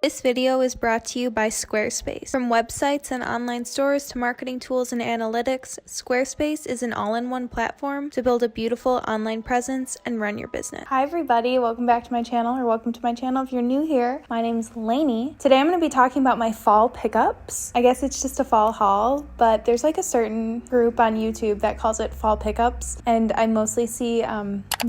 This video is brought to you by Squarespace. From websites and online stores to marketing tools and analytics, Squarespace is an all-in-one platform to build a beautiful online presence and run your business. Hi everybody, welcome back to my channel, or welcome to my channel if you're new here. My name's Lainey. Today I'm going to be talking about my fall pickups. I guess it's just a fall haul, but there's like a certain group on YouTube that calls it fall pickups, and I mostly see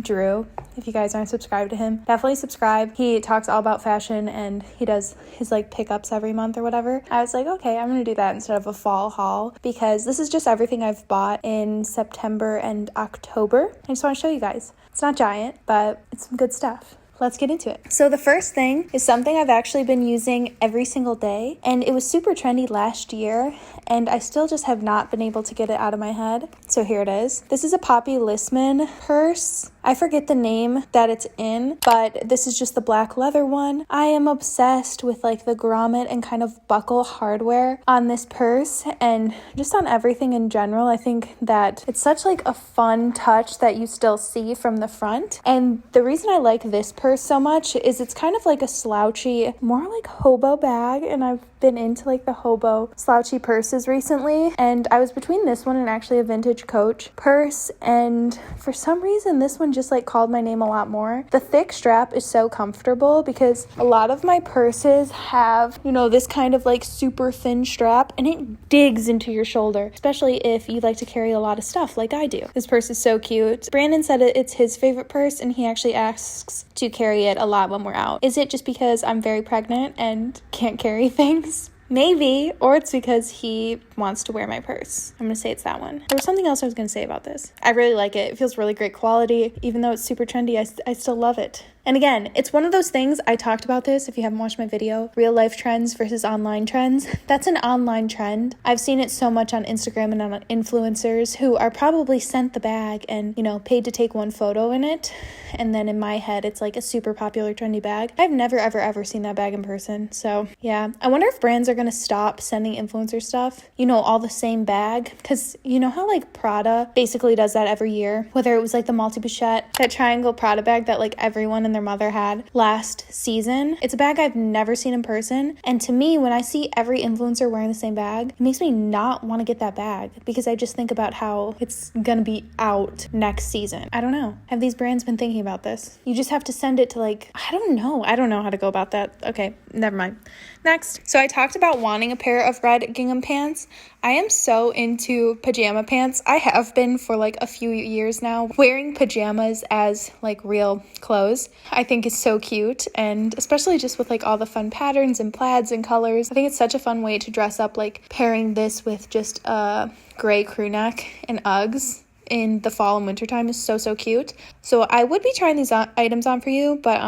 Drew. If you guys aren't subscribed to him, definitely subscribe. He talks all about fashion and he does his like pickups every month or whatever. I was like, okay, I'm gonna do that instead of a fall haul because this is just everything I've bought in September and October. I just want to show you guys. It's not giant, but it's some good stuff. Let's get into it. So the first thing is something I've actually been using every single day, and it was super trendy last year, and I still just have not been able to get it out of my head. So here it is. This is a Poppy Listman purse. I forget the name that it's in, but this is just the black leather one. I am obsessed with like the grommet and kind of buckle hardware on this purse and just on everything in general. I think that it's such like a fun touch that you still see from the front. And the reason I like this purse so much is it's kind of like a slouchy, more like hobo bag, and I've been into like the hobo slouchy purses recently, and I was between this one and actually a vintage Coach purse, and for some reason this one just like called my name a lot more. The thick strap is so comfortable because a lot of my purses have, you know, this kind of like super thin strap and it digs into your shoulder, especially if you like to carry a lot of stuff like I do. This purse is so cute. Brandon said it's his favorite purse and he actually asks to carry it a lot when we're out. Is it just because I'm very pregnant and can't carry things? Maybe, or it's because he wants to wear my purse. I'm gonna say it's that one. There was something else I was gonna say about this. I really like it. It feels really great quality. Even though it's super trendy, I still love it. And again, it's one of those things, I talked about this if you haven't watched my video, real life trends versus online trends. That's an online trend. I've seen it so much on Instagram and on influencers who are probably sent the bag and, you know, paid to take one photo in it. And then in my head, it's like a super popular trendy bag. I've never, ever seen that bag in person. So yeah, I wonder if brands are going to stop sending influencer stuff, you know, all the same bag. Because you know how like Prada basically does that every year, whether it was like the multi-pochette, that triangle Prada bag that like everyone and their mother had last season. It's a bag I've never seen in person. And to me, when I see every influencer wearing the same bag, it makes me not want to get that bag because I just think about how it's going to be out next season. I don't know. Have these brands been thinking about this? You just have to send it to like, I don't know how to go about that. Okay, never mind. Next. So I talked about wanting a pair of red gingham pants. I am so into pajama pants. I have been for like a few years now. Wearing pajamas as like real clothes I think is so cute, and especially just with like all the fun patterns and plaids and colors. I think it's such a fun way to dress up, like pairing this with just a gray crew neck and Uggs in the fall and winter time is so cute. So I would be trying these items on for you, but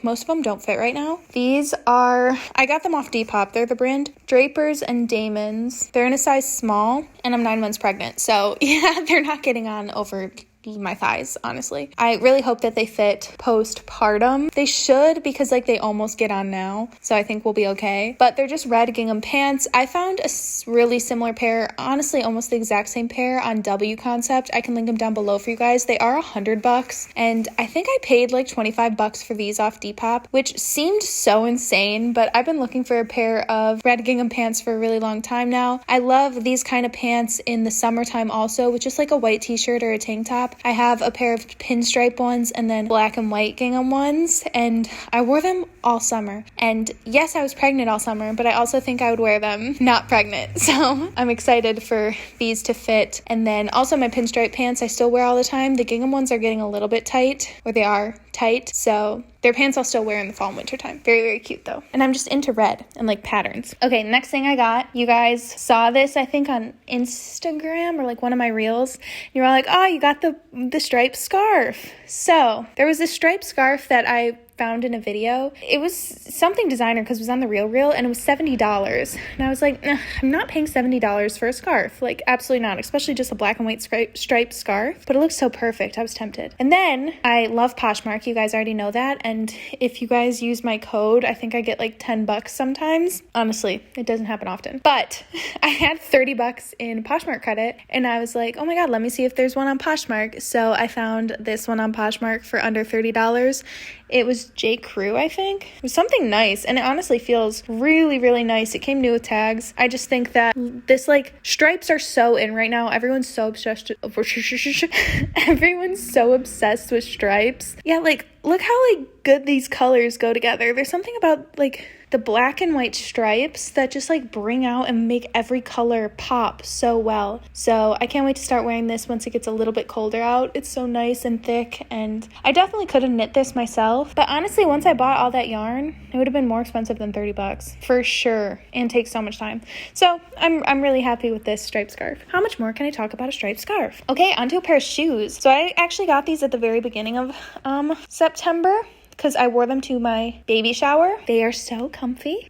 most of them don't fit right now. These are, I got them off Depop. They're the brand Drapers and Damons. They're in a size small and I'm 9 months pregnant. So yeah, they're not getting on over my thighs, honestly. I really hope that they fit postpartum. They should, because like they almost get on now, so I think we'll be okay. But they're just red gingham pants. I found a really similar pair, honestly almost the exact same pair on W Concept. I can link them down below for you guys. They are $100 and I think I paid like $25 for these off Depop, which seemed so insane, but I've been looking for a pair of red gingham pants for a really long time now. I love these kind of pants in the summertime also, with just like a white t-shirt or a tank top. I have a pair of pinstripe ones and then black and white gingham ones, and I wore them all summer. And yes, I was pregnant all summer, but I also think I would wear them not pregnant. So I'm excited for these to fit. And then also my pinstripe pants I still wear all the time. The gingham ones are getting a little bit tight, or they are tight, so they're pants I'll still wear in the fall and winter time. Very cute though. And I'm just into red and like patterns. Okay, next thing I got, you guys saw this I think on Instagram or like one of my reels. You were like, oh, you got the striped scarf. So there was this striped scarf that I found in a video. It was something designer because it was on the Reel and it was $70. And I was like, nah, I'm not paying $70 for a scarf. Like, absolutely not, especially just a black and white striped scarf. But it looks so perfect. I was tempted. And then I love Poshmark. You guys already know that. And if you guys use my code, I think I get like $10 sometimes. Honestly, it doesn't happen often. But I had $30 in Poshmark credit. And I was like, oh my God, let me see if there's one on Poshmark. So I found this one on Poshmark for under $30. It was J. Crew, I think. It was something nice, and it honestly feels really, really nice. It came new with tags. I just think that this, like, stripes are so in right now. Everyone's so obsessed. Everyone's so obsessed with stripes. Yeah, like, look how, like, good these colors go together. There's something about, like, the black and white stripes that just like bring out and make every color pop so well. So I can't wait to start wearing this once it gets a little bit colder out. It's so nice and thick, and I definitely could have knit this myself, but honestly, once I bought all that yarn, it would have been more expensive than $30 for sure, and takes so much time. So I'm really happy with this striped scarf. How much more can I talk about a striped scarf? Okay, onto a pair of shoes. So I actually got these at the very beginning of September, because I wore them to my baby shower. They are so comfy.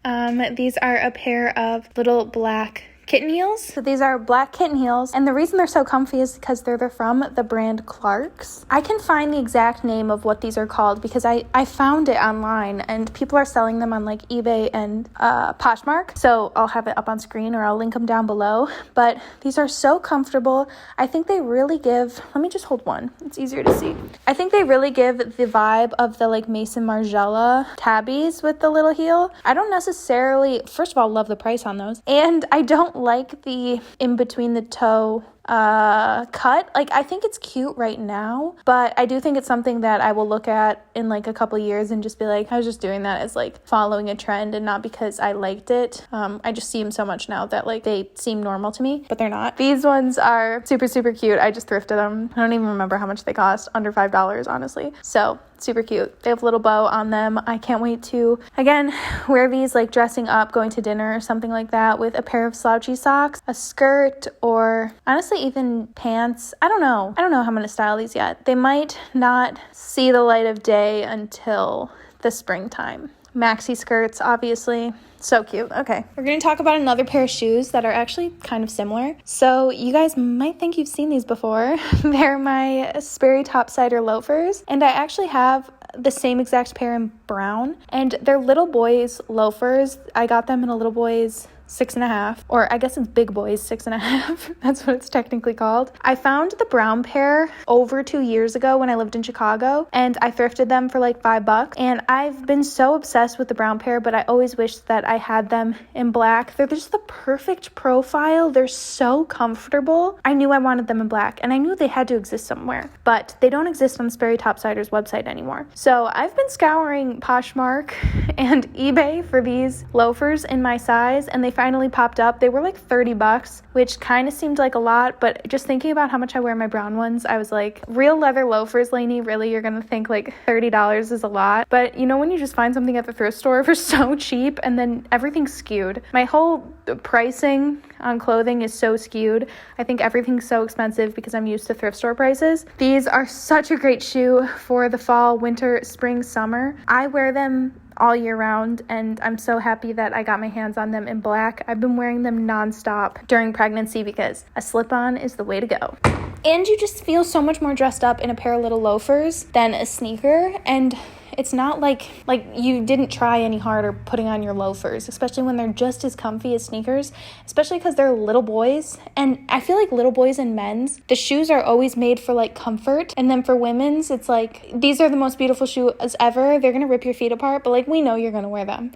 These are a pair of little black kitten heels. So these are black kitten heels, and the reason they're so comfy is because they're from the brand Clarks. I can find the exact name of what these are called because I found it online, and people are selling them on like eBay and Poshmark. So I'll have it up on screen, or I'll link them down below. But these are so comfortable. I think they really give, let me just hold one, it's easier to see. I think they really give the vibe of the like Mason Margiela tabbies with the little heel. I don't necessarily, first of all, love the price on those, and I don't like the in between the toe cut. Like, I think it's cute right now, but I do think it's something that I will look at in like a couple years and just be like, I was just doing that as like following a trend and not because I liked it. I just see them so much now that like they seem normal to me, but they're not. These ones are super, super cute. I just thrifted them. I don't even remember how much they cost. Under $5, honestly. So super cute. They have a little bow on them. I can't wait to, again, wear these like dressing up, going to dinner or something like that with a pair of slouchy socks, a skirt, or honestly even pants. I don't know how I'm going to style these yet. They might not see the light of day until the springtime. Maxi skirts, obviously. So cute. Okay, we're going to talk about another pair of shoes that are actually kind of similar. So you guys might think you've seen these before. They're my Sperry Topsider loafers, and I actually have the same exact pair in brown, and they're little boys loafers. I got them in a little boy's 6.5, or I guess it's big boys 6.5. That's what it's technically called. I found the brown pair over 2 years ago when I lived in Chicago, and I thrifted them for like $5, and I've been so obsessed with the brown pair, but I always wish that I had them in black. They're just the perfect profile. They're so comfortable. I knew I wanted them in black, and I knew they had to exist somewhere, but they don't exist on Sperry Topsider's website anymore. So I've been scouring Poshmark and eBay for these loafers in my size, and they finally popped up. They were like $30, which kind of seemed like a lot, but just thinking about how much I wear my brown ones, I was like, real leather loafers, Lainey, really, you're gonna think like $30 is a lot? But you know when you just find something at the thrift store for so cheap, and then everything's skewed. My whole pricing on clothing is so skewed. I think everything's so expensive because I'm used to thrift store prices. These are such a great shoe for the fall, winter, spring, summer. I wear them all year round, and I'm so happy that I got my hands on them in black. I've been wearing them nonstop during pregnancy because a slip-on is the way to go. And you just feel so much more dressed up in a pair of little loafers than a sneaker, and it's not like you didn't try any harder putting on your loafers, especially when they're just as comfy as sneakers, especially because they're little boys. And I feel like little boys and men's, the shoes are always made for like comfort. And then for women's, it's like, these are the most beautiful shoes ever. They're going to rip your feet apart, but like, we know you're going to wear them.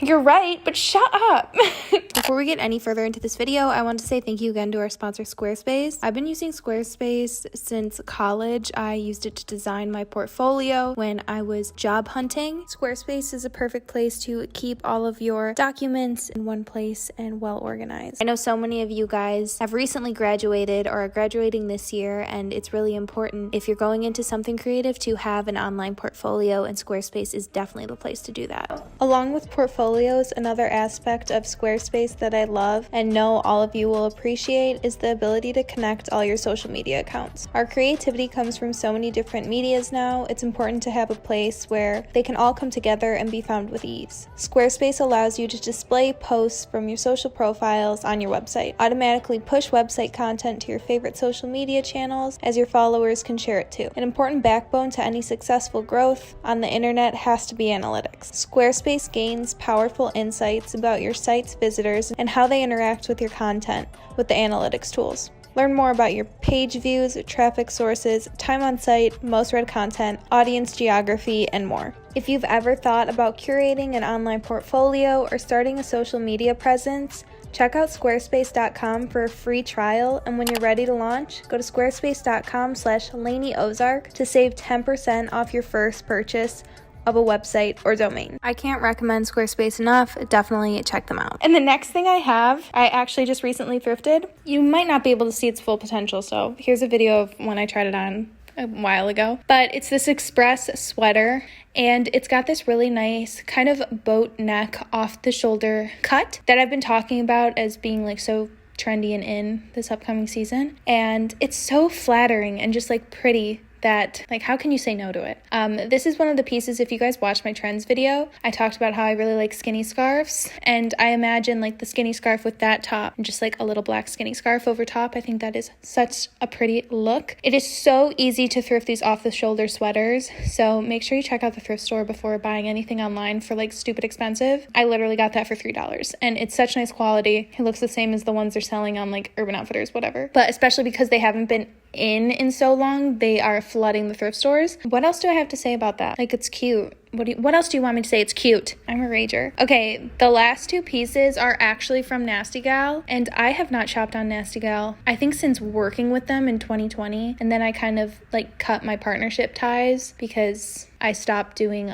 You're right, but shut up. Before we get any further into this video, I want to say thank you again to our sponsor, Squarespace. I've been using Squarespace since college. I used it to design my portfolio when I was job hunting. Squarespace is a perfect place to keep all of your documents in one place and well organized. I know so many of you guys have recently graduated or are graduating this year, and it's really important if you're going into something creative to have an online portfolio, and Squarespace is definitely the place to do that. Along with portfolios, another aspect of Squarespace that I love and know all of you will appreciate is the ability to connect all your social media accounts. Our creativity comes from so many different medias now. It's important to have a place where they can all come together and be found with ease. Squarespace allows you to display posts from your social profiles on your website, automatically push website content to your favorite social media channels as your followers can share it too. An important backbone to any successful growth on the internet has to be analytics. Squarespace gains powerful insights about your site's visitors and how they interact with your content with the analytics tools. Learn more about your page views, traffic sources, time on site, most read content, audience geography, and more. If you've ever thought about curating an online portfolio or starting a social media presence, check out squarespace.com for a free trial, and when you're ready to launch, go to squarespace.com/LaineyOzark to save 10% off your first purchase of a website or domain. I can't recommend Squarespace enough. Definitely check them out. And the next thing I actually just recently thrifted. You might not be able to see its full potential, so here's a video of when I tried it on a while ago. But it's this Express sweater, and it's got this really nice kind of boat neck off the shoulder cut that I've been talking about as being like so trendy and in this upcoming season. And it's so flattering and just like pretty that, like, how can you say no to it? This is one of the pieces, if you guys watched my trends video, I talked about how I really like skinny scarves, and I imagine like the skinny scarf with that top and just like a little black skinny scarf over top. I think that is such a pretty look. It is so easy to thrift these off the shoulder sweaters, so make sure you check out the thrift store before buying anything online for like stupid expensive. I literally got that for $3, and it's such nice quality. It looks the same as the ones they're selling on like Urban Outfitters, whatever, but especially because they haven't been in so long, they are flooding the thrift stores. What else do I have to say about that? Like, it's cute. What else do you want me to say? It's cute. I'm a rager. Okay, the last two pieces are actually from Nasty Gal, and I have not shopped on Nasty Gal, I think, since working with them in 2020, and then I kind of like cut my partnership ties because I stopped doing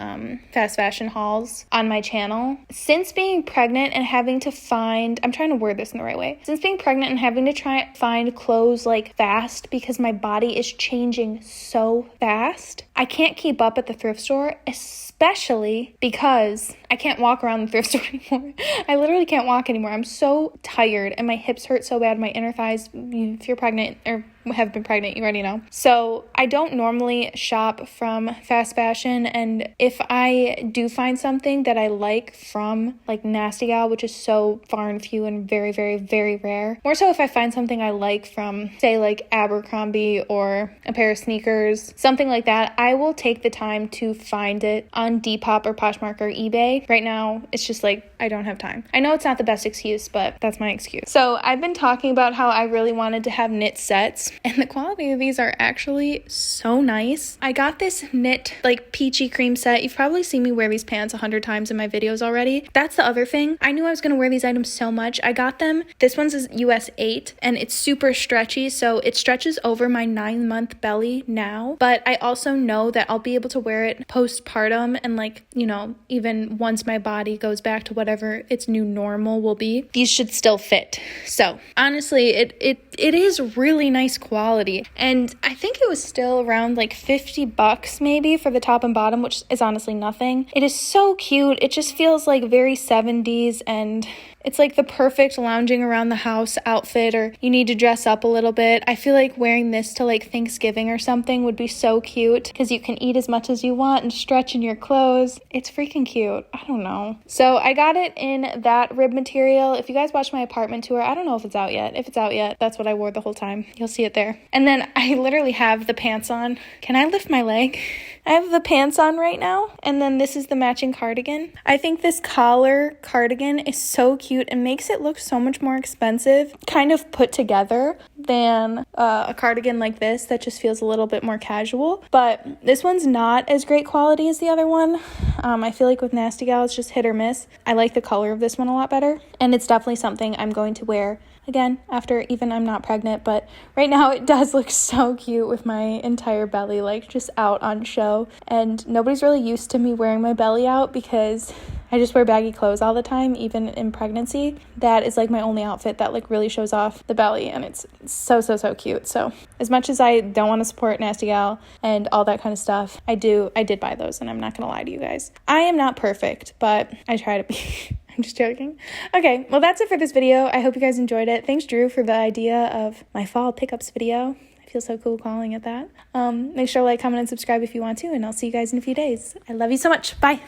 fast fashion hauls on my channel. Since being pregnant and having to find, I'm trying to word this in the right way. Since being pregnant and having to find clothes like fast because my body is changing so fast, I can't keep up at the thrift store, especially because I can't walk around the thrift store anymore. I literally can't walk anymore. I'm so tired and my hips hurt so bad, my inner thighs. If you're pregnant or have been pregnant, you already know. So I don't normally shop from fast fashion, and if I do find something that I like from like Nasty Gal, which is so far and few and very, very, very rare, more so if I find something I like from, say, like Abercrombie or a pair of sneakers, something like that, I will take the time to find it on Depop or Poshmark or eBay. Right now, it's just like, I don't have time. I know it's not the best excuse, but that's my excuse. So I've been talking about how I really wanted to have knit sets, and the quality of these are actually so nice. I got this knit like peachy cream set. You've probably seen me wear these pants 100 times in my videos already. That's the other thing. I knew I was going to wear these items so much. I got them. This one's US 8, and it's super stretchy, so it stretches over my 9-month belly now, but I also know that I'll be able to wear it postpartum and like, you know, even once my body goes back to whatever its new normal will be, these should still fit. So honestly, it is really nice quality, and I think it was still around like $50 maybe for the top and bottom, which is honestly nothing. It is so cute. It just feels like very 70s, and it's like the perfect lounging around the house outfit, or you need to dress up a little bit. I feel like wearing this to like Thanksgiving or something would be so cute because you can eat as much as you want and stretch in your clothes. It's freaking cute. I don't know. So I got it in that rib material. If you guys watch my apartment tour, I don't know if it's out yet. If it's out yet, that's what I wore the whole time. You'll see it there. And then I literally have the pants on. Can I lift my leg? I have the pants on right now, and then this is the matching cardigan. I think this collar cardigan is so cute and makes it look so much more expensive, kind of put together, than a cardigan like this that just feels a little bit more casual. But this one's not as great quality as the other one. I feel like with Nasty Gal, it's just hit or miss. I like the color of this one a lot better, and it's definitely something I'm going to wear again after even I'm not pregnant, but right now it does look so cute with my entire belly like just out on show, and nobody's really used to me wearing my belly out because I just wear baggy clothes all the time, even in pregnancy. That is like my only outfit that like really shows off the belly, and it's so cute. So as much as I don't want to support Nasty Gal and all that kind of stuff, I did buy those, and I'm not gonna lie to you guys, I am not perfect, but I try to be. I'm just joking. Okay, well, that's it for this video. I hope you guys enjoyed it. Thanks, Drew, for the idea of my fall pickups video. I feel so cool calling it that. Make sure to like, comment, and subscribe if you want to, and I'll see you guys in a few days. I love you so much. Bye.